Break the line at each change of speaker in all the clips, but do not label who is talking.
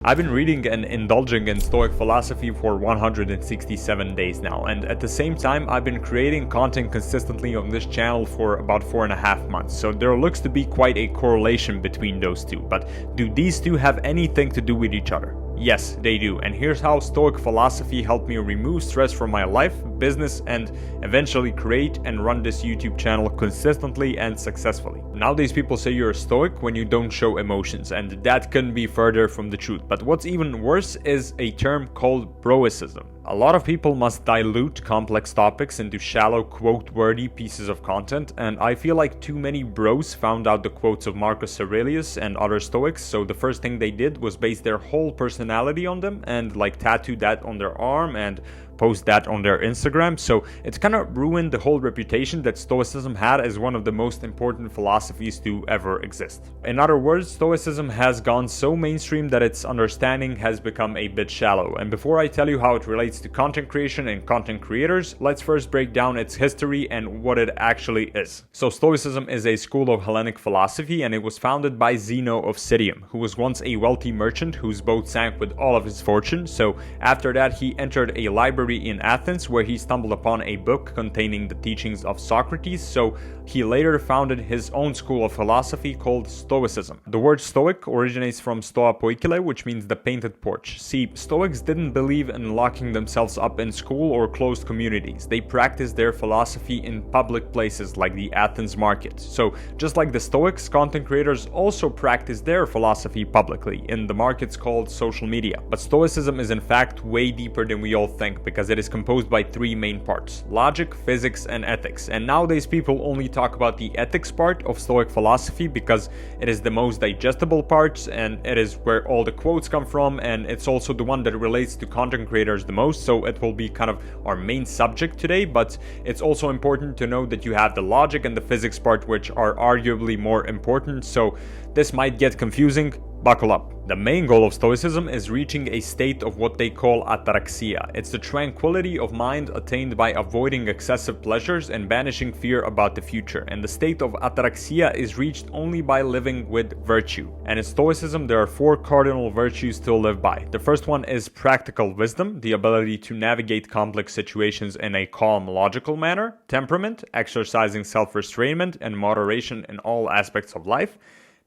I've been reading and indulging in Stoic philosophy for 167 days now, and at the same time I've been creating content consistently on this channel for about 4.5 months, so there looks to be quite a correlation between those two. But do these two have anything to do with each other? Yes, they do, and here's how Stoic philosophy helped me remove stress from my life, business, and eventually create and run this YouTube channel consistently and successfully. Nowadays people say you're a Stoic when you don't show emotions, and that couldn't be further from the truth. But what's even worse is a term called broicism. A lot of people must dilute complex topics into shallow, quote-worthy pieces of content, and I feel like too many bros found out the quotes of Marcus Aurelius and other Stoics, so the first thing they did was base their whole personality on them and tattoo that on their arm and post that on their Instagram. So it's kind of ruined the whole reputation that Stoicism had as one of the most important philosophies to ever exist. In other words, Stoicism has gone so mainstream that its understanding has become a bit shallow. And before I tell you how it relates to content creation and content creators, let's first break down its history and what it actually is. So Stoicism is a school of Hellenic philosophy, and it was founded by Zeno of Citium, who was once a wealthy merchant whose boat sank with all of his fortune. So after that he entered a library in Athens where he stumbled upon a book containing the teachings of Socrates, so he later founded his own school of philosophy called Stoicism. The word Stoic originates from stoa poikile, which means the painted porch. See, Stoics didn't believe in locking themselves up in school or closed communities. They practiced their philosophy in public places like the Athens market. So just like the Stoics, content creators also practice their philosophy publicly in the markets called social media. But Stoicism is in fact way deeper than we all think, because it is composed by three main parts: logic, physics, and ethics. And nowadays people only talk about the ethics part of Stoic philosophy because it is the most digestible part, and it is where all the quotes come from, and it's also the one that relates to content creators the most, so it will be kind of our main subject today. But it's also important to know that you have the logic and the physics part, which are arguably more important, so this might get confusing. Buckle up. The main goal of Stoicism is reaching a state of what they call ataraxia. It's the tranquility of mind attained by avoiding excessive pleasures and banishing fear about the future. And the state of ataraxia is reached only by living with virtue. And in Stoicism, there are 4 cardinal virtues to live by. The first one is practical wisdom, the ability to navigate complex situations in a calm, logical manner. Temperament, exercising self-restraint and moderation in all aspects of life.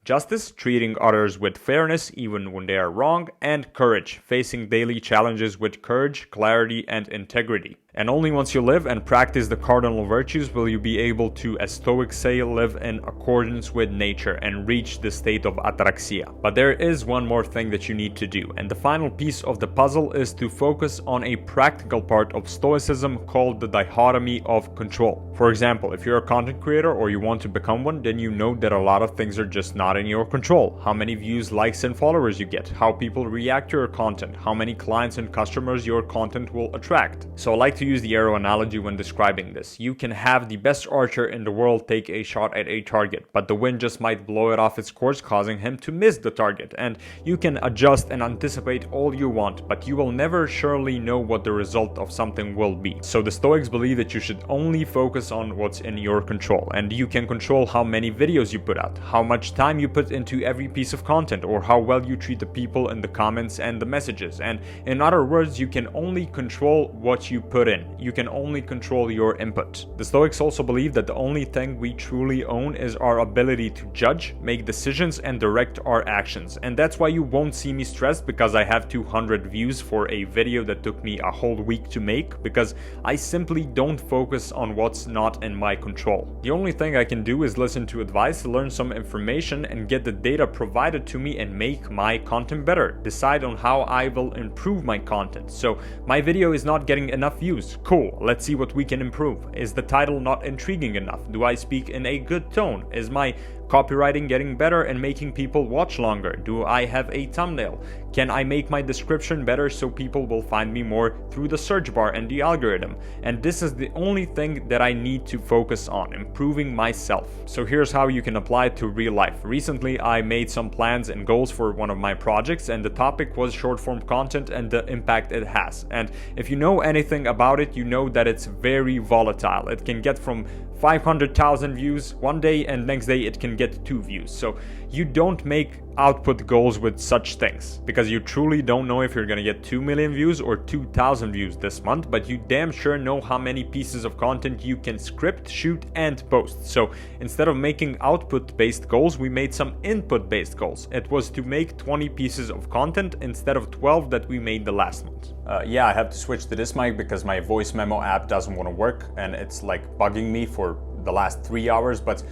Justice, treating others with fairness even when they are wrong. And courage, facing daily challenges with courage, clarity, and integrity. And only once you live and practice the cardinal virtues will you be able to, as Stoics say, live in accordance with nature and reach the state of ataraxia. But there is one more thing that you need to do, and the final piece of the puzzle is to focus on a practical part of Stoicism called the dichotomy of control. For example, if you're a content creator or you want to become one, then you know that a lot of things are just not in your control. How many views, likes, and followers you get, how people react to your content, how many clients and customers your content will attract. So I like to use the arrow analogy when describing this. You can have the best archer in the world take a shot at a target, but the wind just might blow it off its course, causing him to miss the target. And you can adjust and anticipate all you want, but you will never surely know what the result of something will be. So the Stoics believe that you should only focus on what's in your control, and you can control how many videos you put out, how much time you put into every piece of content, or how well you treat the people in the comments and the messages. And in other words, you can only control what you put in. You can only control your input. The Stoics also believe that the only thing we truly own is our ability to judge, make decisions, and direct our actions. And that's why you won't see me stressed because I have 200 views for a video that took me a whole week to make, because I simply don't focus on what's not in my control. The only thing I can do is listen to advice, learn some information, and get the data provided to me and make my content better. Decide on how I will improve my content. So my video is not getting enough views. Cool, let's see what we can improve. Is the title not intriguing enough? Do I speak in a good tone? Is my copywriting getting better and making people watch longer? Do I have a thumbnail? Can I make my description better so people will find me more through the search bar and the algorithm? And this is the only thing that I need to focus on, improving myself. So here's how you can apply it to real life. Recently, I made some plans and goals for one of my projects, and the topic was short form content and the impact it has. And if you know anything about it, you know that it's very volatile. It can get from 500,000 views one day, and next day it can get get 2 views. So you don't make output goals with such things, because you truly don't know if you're gonna get 2 million views or 2,000 views this month, but you damn sure know how many pieces of content you can script, shoot, and post. So instead of making output-based goals, we made some input-based goals. It was to make 20 pieces of content instead of 12 that we made the last month. Yeah, I have to switch to this mic because my voice memo app doesn't want to work, and it's like bugging me for the last 3 hours, but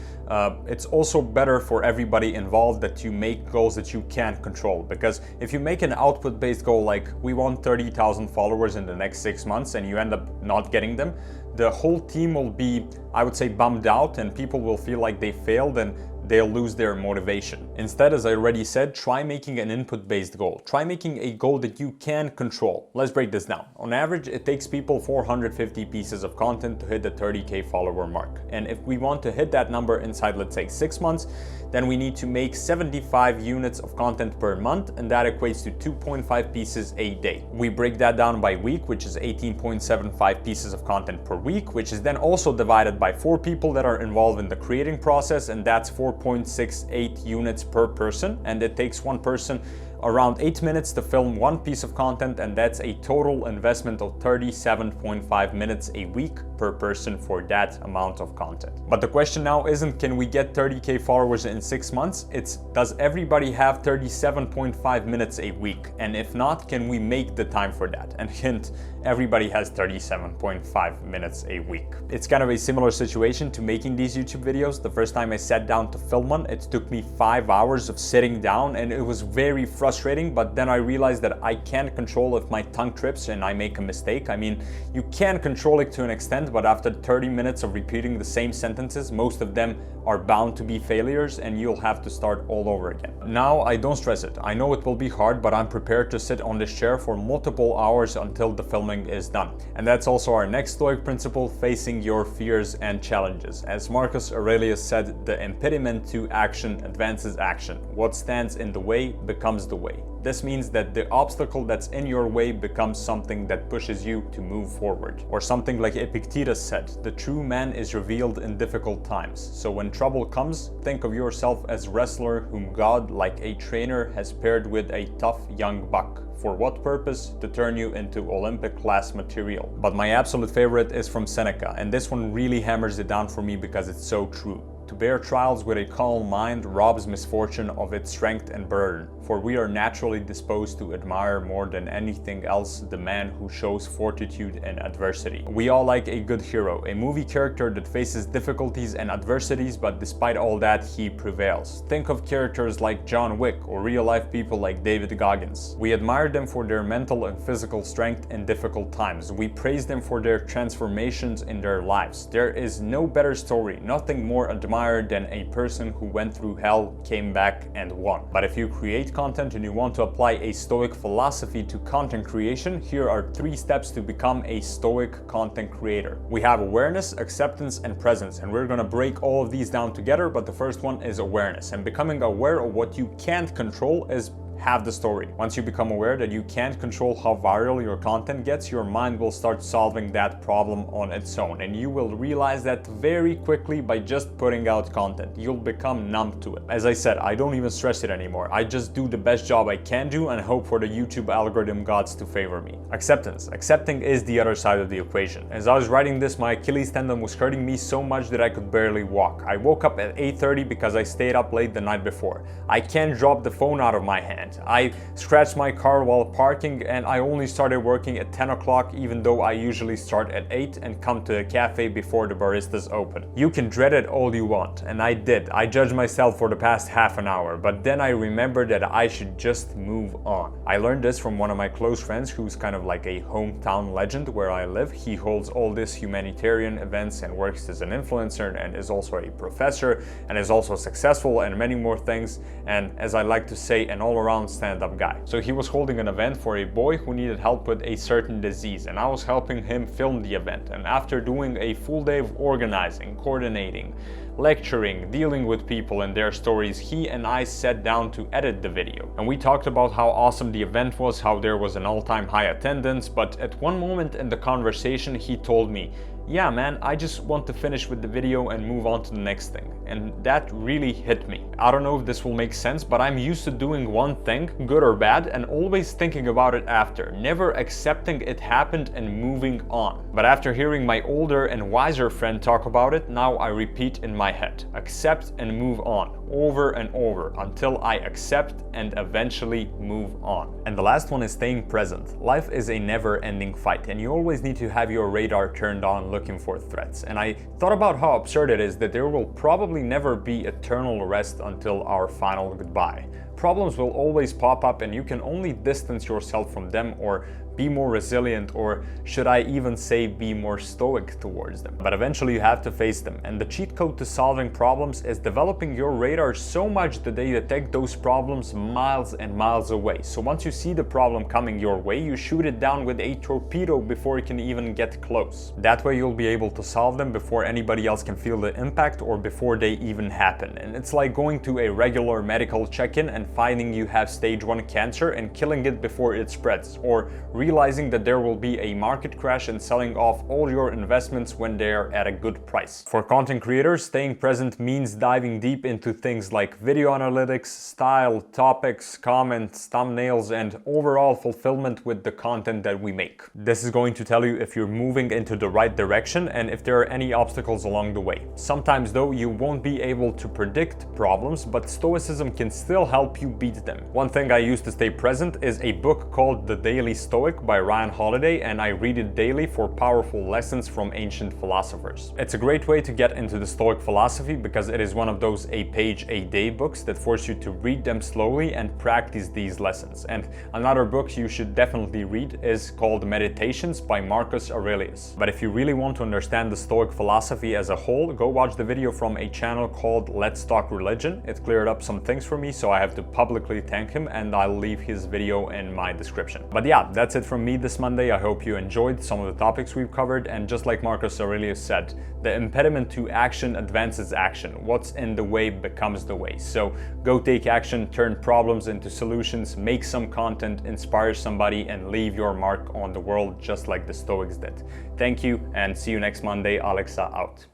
it's also better for everybody involved that you make goals that you can't control, because if you make an output-based goal like we want 30,000 followers in the next 6 months and you end up not getting them, the whole team will be, I would say, bummed out, and people will feel like they failed and they'll lose their motivation. Instead, as I already said, try making an input-based goal. Try making a goal that you can control. Let's break this down. On average, it takes people 450 pieces of content to hit the 30K follower mark. And if we want to hit that number inside, let's say 6 months, then we need to make 75 units of content per month, and that equates to 2.5 pieces a day. We break that down by week, which is 18.75 pieces of content per week, which is then also divided by 4 people that are involved in the creating process, and that's 4.68 units per person. And it takes one person around 8 minutes to film one piece of content, and that's a total investment of 37.5 minutes a week per person for that amount of content. But the question now isn't can we get 30K followers in 6 months, it's does everybody have 37.5 minutes a week? And if not, can we make the time for that? And hint, everybody has 37.5 minutes a week. It's kind of a similar situation to making these YouTube videos. The first time I sat down to film one, it took me 5 hours of sitting down, and it was very frustrating, but then I realized that I can't control if my tongue trips and I make a mistake. I mean, you can control it to an extent, but after 30 minutes of repeating the same sentences, most of them are bound to be failures and you'll have to start all over again. Now, I don't stress it. I know it will be hard, but I'm prepared to sit on this chair for multiple hours until the filming is done. And that's also our next Stoic principle, facing your fears and challenges. As Marcus Aurelius said, the impediment to action advances action. What stands in the way becomes the way. This means that the obstacle that's in your way becomes something that pushes you to move forward. Or something like Epictetus said, the true man is revealed in difficult times. So when trouble comes, think of yourself as a wrestler whom God, like a trainer, has paired with a tough young buck. For what purpose? To turn you into Olympic class material. But my absolute favorite is from Seneca, and this one really hammers it down for me because it's so true. To bear trials with a calm mind robs misfortune of its strength and burden, for we are naturally disposed to admire more than anything else the man who shows fortitude in adversity. We all like a good hero, a movie character that faces difficulties and adversities, but despite all that, he prevails. Think of characters like John Wick or real-life people like David Goggins. We admire them for their mental and physical strength in difficult times. We praise them for their transformations in their lives. There is no better story, nothing more admired than a person who went through hell, came back, and won. But if you create content and you want to apply a Stoic philosophy to content creation, here are 3 steps to become a Stoic content creator. We have awareness, acceptance, and presence, and we're gonna break all of these down together, but the first one is awareness. And becoming aware of what you can't control is have the story. Once you become aware that you can't control how viral your content gets, your mind will start solving that problem on its own, and you will realize that very quickly by just putting out content. You'll become numb to it. As I said, I don't even stress it anymore. I just do the best job I can do and hope for the YouTube algorithm gods to favor me. Acceptance. Accepting is the other side of the equation. As I was writing this, my Achilles tendon was hurting me so much that I could barely walk. I woke up at 8:30 because I stayed up late the night before. I can't drop the phone out of my hand. I scratched my car while parking, and I only started working at 10 o'clock even though I usually start at 8 and come to a cafe before the baristas open. You can dread it all you want, and I did. I judged myself for the past half an hour, but then I remembered that I should just move on. I learned this from one of my close friends who's kind of like a hometown legend where I live. He holds all these humanitarian events and works as an influencer and is also a professor and is also successful and many more things, and as I like to say, an all-around stand-up guy. So he was holding an event for a boy who needed help with a certain disease, and I was helping him film the event. And after doing a full day of organizing, coordinating, lecturing, dealing with people and their stories, he and I sat down to edit the video. And we talked about how awesome the event was, how there was an all-time high attendance, but at one moment in the conversation he told me, yeah man, I just want to finish with the video and move on to the next thing. And that really hit me. I don't know if this will make sense, but I'm used to doing one thing, good or bad, and always thinking about it after, never accepting it happened and moving on. But after hearing my older and wiser friend talk about it, now I repeat in my head, accept and move on, over and over, until I accept and eventually move on. And the last one is staying present. Life is a never-ending fight, and you always need to have your radar turned on looking for threats. And I thought about how absurd it is that there will probably never be eternal rest until our final goodbye. Problems will always pop up and you can only distance yourself from them or be more resilient, or should I even say be more stoic towards them. But eventually you have to face them, and the cheat code to solving problems is developing your radar so much that they detect those problems miles and miles away. So once you see the problem coming your way, you shoot it down with a torpedo before it can even get close. That way you'll be able to solve them before anybody else can feel the impact or before they even happen. And it's like going to a regular medical check-in and finding you have stage 1 cancer and killing it before it spreads, or realizing that there will be a market crash and selling off all your investments when they're at a good price. For content creators, staying present means diving deep into things like video analytics, style, topics, comments, thumbnails, and overall fulfillment with the content that we make. This is going to tell you if you're moving into the right direction and if there are any obstacles along the way. Sometimes though, you won't be able to predict problems, but Stoicism can still help you beat them. One thing I use to stay present is a book called The Daily Stoic by Ryan Holiday, and I read it daily for powerful lessons from ancient philosophers. It's a great way to get into the Stoic philosophy because it is one of those a page a day books that force you to read them slowly and practice these lessons. And another book you should definitely read is called Meditations by Marcus Aurelius. But if you really want to understand the Stoic philosophy as a whole, go watch the video from a channel called Let's Talk Religion. It cleared up some things for me, so I have to publicly thank him, and I'll leave his video in my description. But yeah, that's it from me this Monday. I hope you enjoyed some of the topics we've covered, and just like Marcus Aurelius said, the impediment to action advances action. What's in the way becomes the way. So go take action, turn problems into solutions, make some content, inspire somebody, and leave your mark on the world just like the Stoics did. Thank you, and see you next Monday. Aleksa out.